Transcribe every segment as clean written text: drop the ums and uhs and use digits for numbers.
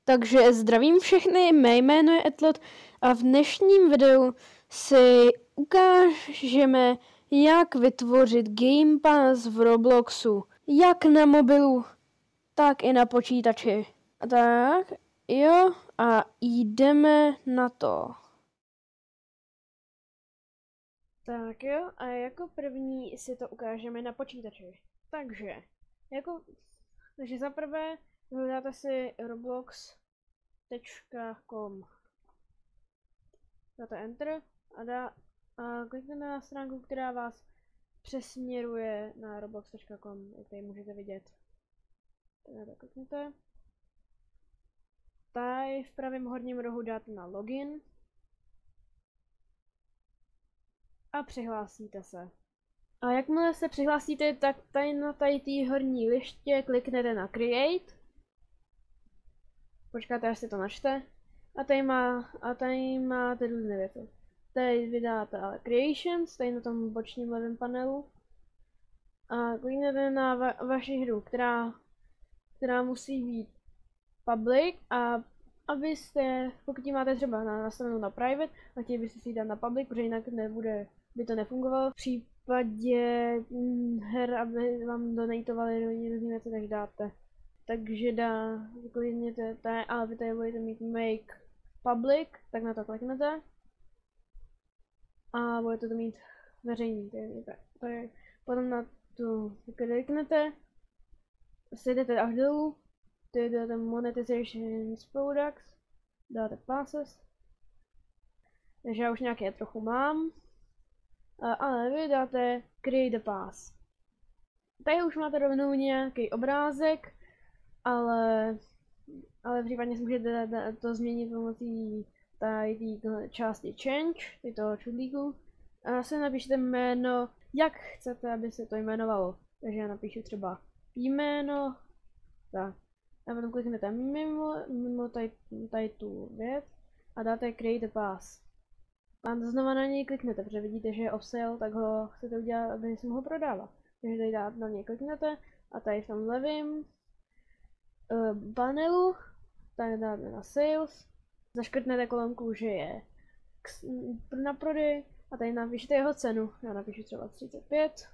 Takže zdravím všechny, mé jméno je Etlot a v dnešním videu si ukážeme, jak vytvořit Game Pass v Robloxu. Jak na mobilu, tak i na počítači. A tak, jo, a jdeme na to. Tak jo, a jako první si to ukážeme na počítači. Takže za prvé hledáte si roblox.com. Dáte Enter a klikněte na stránku, která vás přesměruje na roblox.com, jak tady můžete vidět. Tak klikněte. Tady v pravém horním rohu dáte na login a přihlásíte se. A jakmile se přihlásíte, tak tady na té horní liště kliknete na Create. Počkáte, až se to načte. A tady máte různé věci. Tady vydáte ale Creations, tady na tom bočním levém panelu. A kliknete na vaši hru, která musí být public, a abyste, pokud ji máte třeba nastavenou na private, a chtěli byste si ji dát na public, protože jinak by to nefungovalo. V případě her, aby vám donatovali různé věci, tak dáte. Takže klikněte tady, ale vy tady budete mít make public, tak na to kliknete. A budete to mít veřejný, takže potom na tu kliknete, sejdete až dolů, tady dáte monetization products, dáte passes, takže já už nějaké trochu mám, ale vy dáte create a pass. Tady už máte rovnou nějaký obrázek, ale případně si můžete to změnit pomocí tady části change, tyto čudlíku. A se napište jméno, jak chcete, aby se to jmenovalo. Takže já napíšu třeba jméno, tak. A potom kliknete mimo tady tu věc a dáte create a pass. A znova na něj kliknete, protože vidíte, že je off sale, tak ho chcete udělat, aby se mohl prodávat. Takže tady na něj kliknete a tady v tom levém panelu, tady dáte na sales, zaškrtnete kolonku, že je na prodej a tady napíšete jeho cenu. Já napíšu třeba 35,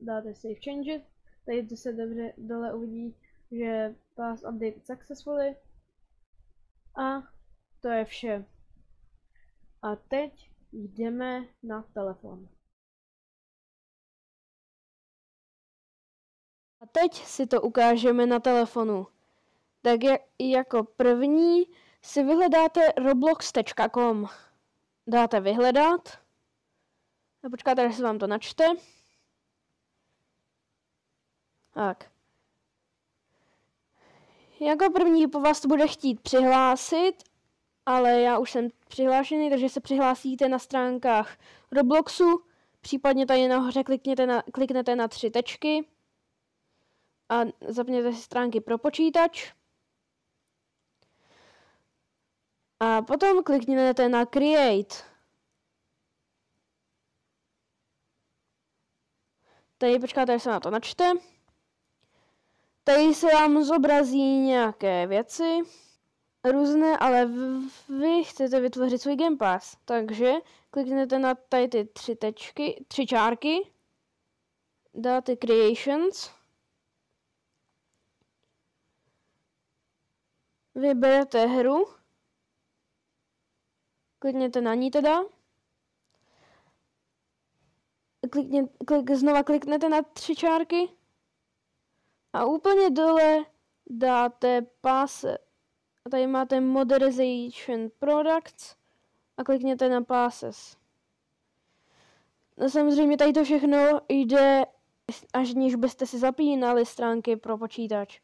dáte save change it, tady to se dobře dole uvidí, že pass updated successfully a to je vše. A teď jdeme na telefon. A teď si to ukážeme na telefonu. Tak jako první si vyhledáte roblox.com. Dáte vyhledat. A počkáte, až se vám to načte. Tak. Jako první po vás to bude chtít přihlásit, ale já už jsem přihlášený, takže se přihlásíte na stránkách Robloxu. Případně tady nahoře kliknete na 3 tečky a zapněte si stránky pro počítač. A potom klikněte na Create. Tady počkáte, až se na to načte. Tady se vám zobrazí nějaké věci, různé, ale vy chcete vytvořit svůj Game Pass. Takže klikněte na tady ty 3 čárky, dáte Creations, vyberete hru, klikněte na ní teda, znova kliknete na 3 čárky a úplně dole dáte pass. A tady máte Modernization Products a klikněte na Passes. No samozřejmě tady to všechno jde, až níž byste si zapínali stránky pro počítač.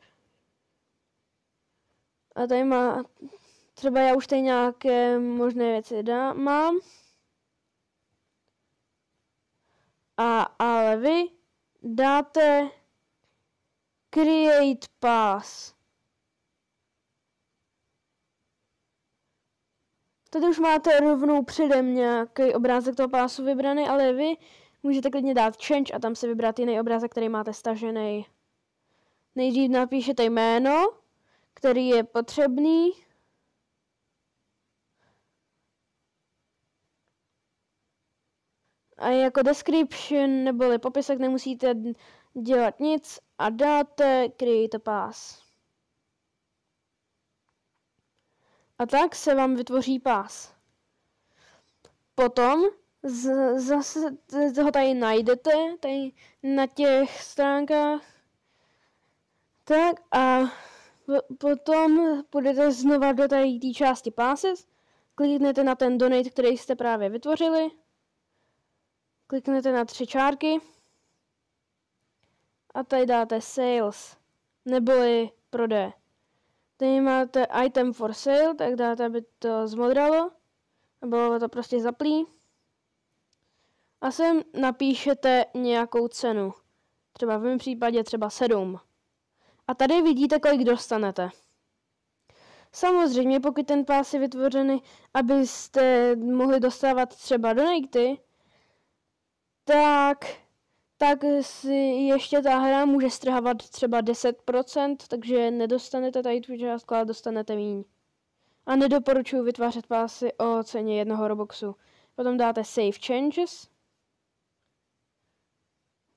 A tady má, třeba já už tady nějaké možné věci mám. Ale vy dáte Create Pass. Tady už máte rovnou předem nějaký obrázek toho pásu vybraný, ale vy můžete klidně dát change a tam si vybrat jiný obrázek, který máte stažený. Nejdřív napíšete jméno, který je potřebný. A jako description neboli popisek nemusíte dělat nic a dáte create pass. A tak se vám vytvoří pás. Potom zase ho tady najdete, tady na těch stránkách. Tak a potom půjdete znova do tady té části passes, kliknete na ten donate, který jste právě vytvořili, kliknete na 3 čárky a tady dáte sales, neboli prodej. Tady máte item for sale, tak dáte, aby to zmodralo, a bylo to prostě zaplý. A sem napíšete nějakou cenu. Třeba v mém případě třeba 7. A tady vidíte, kolik dostanete. Samozřejmě, pokud ten pás je vytvořený, abyste mohli dostávat třeba donaty, tak si ještě ta hra může strhávat třeba 10%, takže nedostanete tady tu částku, ale dostanete míň. A nedoporučuji vytvářet pásy o ceně 1 Robuxu. Potom dáte Save Changes.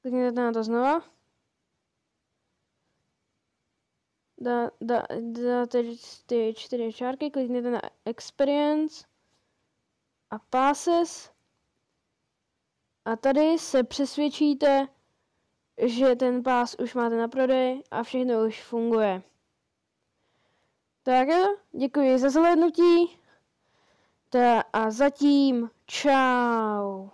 Klikněte na to znova. Dáte ty 4 čárky, klikněte na Experience a Passes. A tady se přesvědčíte, že ten pás už máte na prodej a všechno už funguje. Tak jo, děkuji za zhlédnutí. A zatím čau.